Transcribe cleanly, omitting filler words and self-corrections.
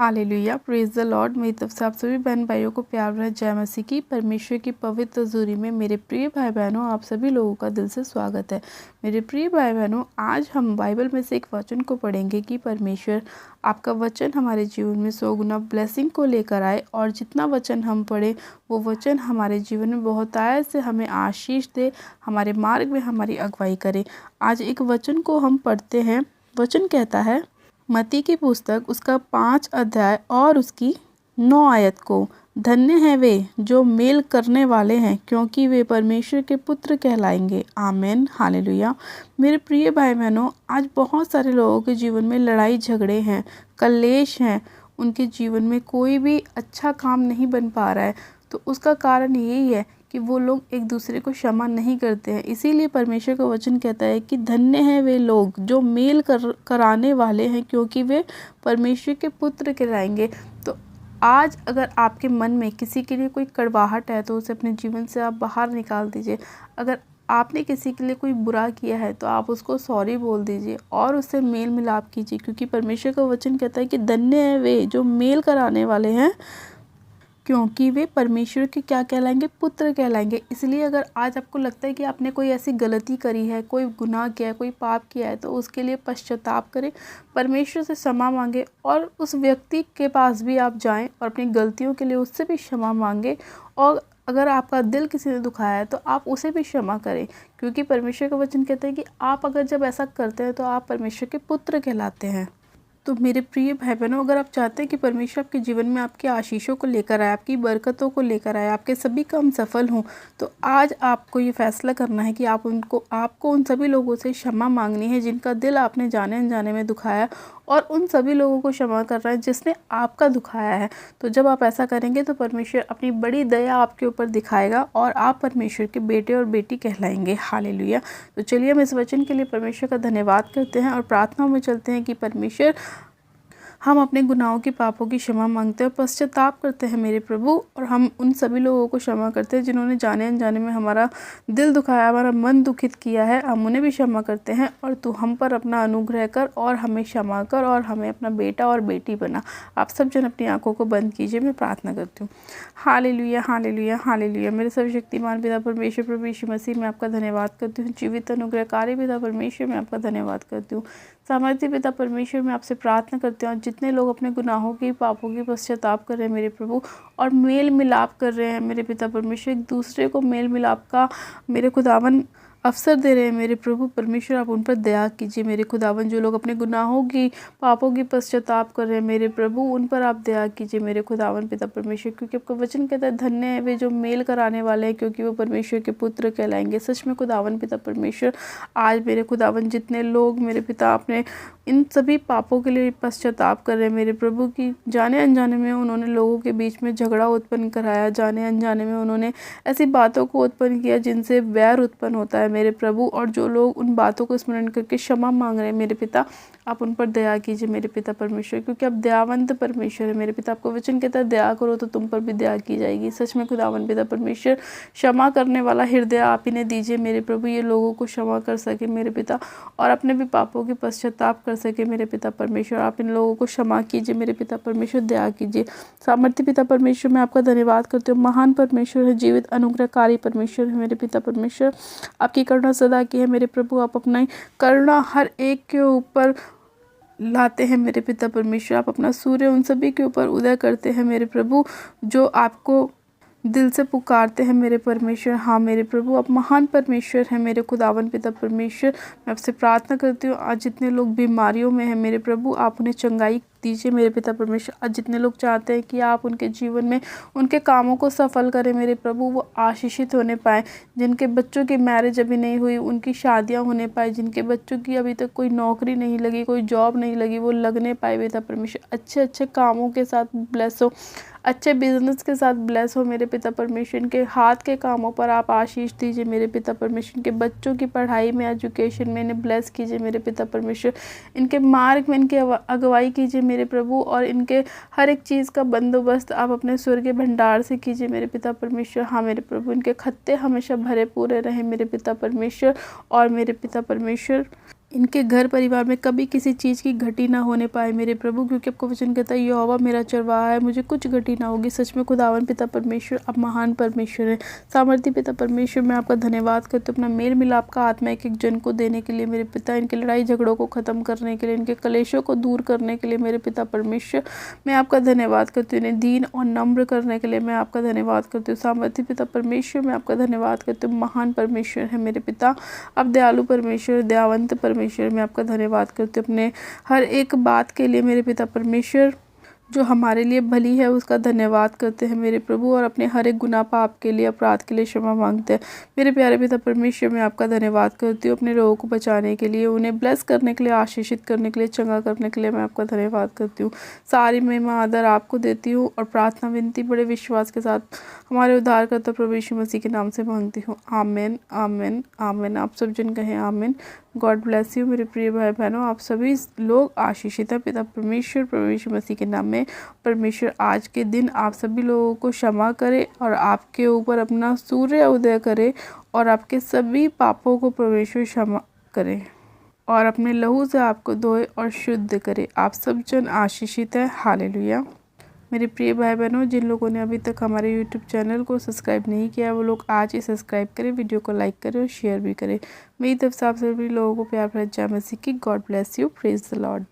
Hallelujah, praise the Lord. मेरी तरफ से आप सभी बहन भाइयों को प्यार भरा जय मसीह की। परमेश्वर की पवित्र हजूरी में मेरे प्रिय भाई बहनों, आप सभी लोगों का दिल से स्वागत है। मेरे प्रिय भाई बहनों, आज हम बाइबल में से एक वचन को पढ़ेंगे कि परमेश्वर आपका वचन हमारे जीवन में 100 गुना ब्लेसिंग को लेकर आए, और जितना वचन हम पढ़े वो वचन हमारे जीवन में बहुतायत से हमें आशीष दे, हमारे मार्ग में हमारी अगुवाई करे। आज एक वचन को हम पढ़ते हैं। वचन कहता है, मत्ती की पुस्तक उसका 5 अध्याय और उसकी 9 आयत को, धन्य हैं वे जो मेल करने वाले हैं, क्योंकि वे परमेश्वर के पुत्र कहलाएंगे। आमीन, हालेलुया। मेरे प्रिय भाई बहनों, आज बहुत सारे लोगों के जीवन में लड़ाई झगड़े हैं, कलेश हैं, उनके जीवन में कोई भी अच्छा काम नहीं बन पा रहा है। तो उसका कारण यही है कि वो लोग एक दूसरे को क्षमा नहीं करते हैं। इसीलिए परमेश्वर का वचन कहता है कि धन्य हैं वे लोग जो मेल कराने वाले हैं, क्योंकि वे परमेश्वर के पुत्र कहलाएंगे। तो आज अगर आपके मन में किसी के लिए कोई कड़वाहट है तो उसे अपने जीवन से आप बाहर निकाल दीजिए। अगर आपने किसी के लिए कोई बुरा किया है तो आप उसको सॉरी बोल दीजिए और उससे मेल मिलाप कीजिए, क्योंकि परमेश्वर का वचन कहता है कि धन्य हैं वे जो मेल कराने वाले हैं, क्योंकि वे परमेश्वर के क्या कहलाएंगे, पुत्र कहलाएंगे। इसलिए अगर आज आपको लगता है कि आपने कोई ऐसी गलती करी है, कोई गुनाह किया है, कोई पाप किया है, तो उसके लिए पश्चाताप करें, परमेश्वर से क्षमा मांगे और उस व्यक्ति के पास भी आप जाएं और अपनी गलतियों के लिए उससे भी क्षमा मांगे। और अगर आपका दिल किसी ने दुखाया है तो आप उसे भी क्षमा करें, क्योंकि परमेश्वर का वचन कहता है कि आप अगर जब ऐसा करते हैं तो आप परमेश्वर के पुत्र कहलाते हैं। तो मेरे प्रिय भाई बहनों, अगर आप चाहते हैं कि परमेश्वर आपके जीवन में आपकी आशीषों को लेकर आए, आपकी बरकतों को लेकर आए, आपके सभी काम सफल हों, तो आज आपको ये फैसला करना है कि आपको उन सभी लोगों से क्षमा मांगनी है जिनका दिल आपने जाने अनजाने में दुखाया, और उन सभी लोगों को क्षमा करना है जिसने आपका दुखाया है। तो जब आप ऐसा करेंगे तो परमेश्वर अपनी बड़ी दया आपके ऊपर दिखाएगा और आप परमेश्वर के बेटे और बेटी कहलाएंगे। हालेलुया। तो चलिए हम इस वचन के लिए परमेश्वर का धन्यवाद करते हैं और प्रार्थना में चलते हैं कि परमेश्वर, हम अपने गुनाहों की पापों की क्षमा मांगते हैं, पश्चाताप करते हैं मेरे प्रभु, और हम उन सभी लोगों को क्षमा करते हैं जिन्होंने जाने अनजाने में हमारा दिल दुखाया, हमारा मन दुखित किया है। हम उन्हें भी क्षमा करते हैं, और तू हम पर अपना अनुग्रह कर और हमें क्षमा कर और हमें अपना बेटा और बेटी बना। आप सब जन अपनी आंखों को बंद कीजिए, मैं प्रार्थना करती हूँ। Hallelujah, hallelujah, hallelujah. मेरे सर्वशक्तिमान पिता परमेश्वर प्रभु यीशु मसीह, मैं आपका धन्यवाद करती हूँ। जीवित अनुग्रहकारी पिता परमेश्वर, मैं आपका धन्यवाद करती हूँ। सामर्थ्य पिता परमेश्वर, मैं आपसे प्रार्थना करती हूँ, जितने लोग अपने गुनाहों की पापों की पश्चाताप कर रहे हैं मेरे प्रभु और मेल मिलाप कर रहे हैं मेरे पिता परमेश्वर, एक दूसरे को मेल मिलाप का मेरे खुदावन अवसर दे रहे हैं मेरे प्रभु परमेश्वर, आप उन पर दया कीजिए मेरे खुदावन। जो लोग अपने गुनाहों की पापों की पश्चाताप कर रहे हैं मेरे प्रभु, उन पर आप दया कीजिए मेरे खुदावन पिता परमेश्वर, क्योंकि आपका वचन कहता है धन्य है वे जो मेल कराने वाले हैं, क्योंकि वो परमेश्वर के पुत्र कहलाएंगे। सच में खुदावन पिता परमेश्वर, आज मेरे खुदावन जितने लोग मेरे पिता अपने इन सभी पापों के लिए पश्चाताप कर रहे हैं मेरे प्रभु, की जाने अनजाने में उन्होंने लोगों के बीच में झगड़ा उत्पन्न कराया, जाने अनजाने में उन्होंने ऐसी बातों को उत्पन्न किया जिनसे वैर उत्पन्न होता है मेरे प्रभु, और जो लोग उन बातों को स्मरण करके क्षमा मांग रहे हैं मेरे पिता, आप उन पर दया कीजिए मेरे पिता परमेश्वर, क्योंकि आप दयावंत परमेश्वर है मेरे पिता। आपको वचन कहता है दया करो तो तुम पर भी दया की जाएगी। सच में खुदावन पिता परमेश्वर, क्षमा करने वाला हृदय आप इन्हें दीजिए मेरे प्रभु, ये लोगों को क्षमा कर सके मेरे पिता और अपने भी पापों के पश्चाताप कर सके मेरे पिता परमेश्वर। आप इन लोगों को क्षमा कीजिए मेरे पिता परमेश्वर, दया कीजिए। सामर्थ्य पिता परमेश्वर, मैं आपका धन्यवाद करती हूँ। महान परमेश्वर है, जीवित अनुग्रहकारी परमेश्वर है मेरे पिता परमेश्वर, आपकी करुणा सदा की है मेरे प्रभु। आप अपना करुणा हर एक के ऊपर लाते हैं मेरे पिता परमेश्वर, आप अपना सूर्य उन सभी के ऊपर उदय करते हैं मेरे प्रभु जो आपको दिल से पुकारते हैं मेरे परमेश्वर। हाँ मेरे प्रभु, आप महान परमेश्वर हैं मेरे खुदावन पिता परमेश्वर। मैं आपसे प्रार्थना करती हूँ, आज जितने लोग बीमारियों में हैं मेरे प्रभु, आप उन्हें चंगाई दीजिए मेरे पिता परमेश्वर। आज जितने लोग चाहते हैं कि आप उनके जीवन में उनके कामों को सफल करें मेरे प्रभु, वो आशीषित होने पाए। जिनके बच्चों की मैरिज अभी नहीं हुई उनकी शादियां होने पाए, जिनके बच्चों की अभी तक कोई नौकरी नहीं लगी, कोई जॉब नहीं लगी, वो लगने पाए पिता परमेश्वर। अच्छे अच्छे कामों के साथ ब्लेस हो, अच्छे बिजनेस के साथ ब्लेस हो मेरे पिता परमेश्वर। इनके हाथ के कामों पर आप आशीष दीजिए मेरे पिता परमेश्वर। इनके बच्चों की पढ़ाई में, एजुकेशन में इन्हें ब्लेस कीजिए मेरे पिता परमेश्वर। इनके मार्ग में इनकी अगुवाई कीजिए मेरे प्रभु, और इनके हर एक चीज़ का बंदोबस्त आप अपने स्वर्गीय भंडार से कीजिए मेरे पिता परमेश्वर। हाँ मेरे प्रभु, इनके खत्ते हमेशा भरे पूरे रहे मेरे पिता परमेश्वर। और मेरे पिता परमेश्वर, इनके घर परिवार में कभी किसी चीज़ की घटी ना होने पाए मेरे प्रभु, क्योंकि आपको वचन कहता है यहोवा मेरा चरवाहा है, मुझे कुछ घटी ना होगी। सच में खुदावन पिता परमेश्वर आप महान परमेश्वर है। सामर्थी पिता परमेश्वर, मैं आपका धन्यवाद करती हूँ अपना मेल मिलाप का आत्मा एक एक जन को देने के लिए मेरे पिता, इनके लड़ाई झगड़ों को ख़त्म करने के लिए, इनके कलेशों को दूर करने के लिए मेरे पिता परमेश्वर मैं आपका धन्यवाद करती हूँ। इन्हें दीन और नम्र करने के लिए मैं आपका धन्यवाद करती हूँ। सामर्थी पिता परमेश्वर मैं आपका धन्यवाद करती हूँ। महान परमेश्वर है मेरे पिता, अब दयालु परमेश्वर, दयावंत परमेश्वर मैं आपका धन्यवाद करती हूँ अपने हर एक बात के लिए मेरे पिता परमेश्वर, जो हमारे लिए भली है उसका धन्यवाद करते हैं मेरे प्रभु, और अपने हर एक गुनाह पाप के लिए अपराध के लिए क्षमा मांगते हैं मेरे प्यारे पिता परमेश्वर। मैं आपका धन्यवाद करती हूँ अपने लोगों को बचाने के लिए, उन्हें ब्लेस करने के लिए, आशीषित करने के लिए, चंगा करने के लिए मैं आपका धन्यवाद करती हूँ। सारी महिमा आदर आपको देती हूँ और प्रार्थना विनती बड़े विश्वास के साथ हमारे उद्धारकर्ता प्रभु यीशु मसीह के नाम से मांगती हूँ। आमीन आमीन आमीन। आप सब जन कहें आमीन। गॉड ब्लेस यू मेरे प्रिय भाई बहनों, आप सभी लोग आशीषित है पिता परमेश्वर प्रभु यीशु मसीह के नाम में। परमेश्वर आज के दिन आप सभी लोगों को क्षमा करे और आपके ऊपर अपना सूर्य उदय करे और आपके सभी पापों को परमेश्वर क्षमा करे और अपने लहू से आपको धोए और शुद्ध करे। आप सब जन आशीषित है। हालेलुया। मेरे प्रिय भाई बहनों, जिन लोगों ने अभी तक हमारे YouTube चैनल को सब्सक्राइब नहीं किया वो लोग आज ही सब्सक्राइब करें, वीडियो को लाइक करें और शेयर भी करें। मेरी तरफ से आप सभी लोगों को प्यार भरा जय मसीह की। God bless you. Praise the Lord.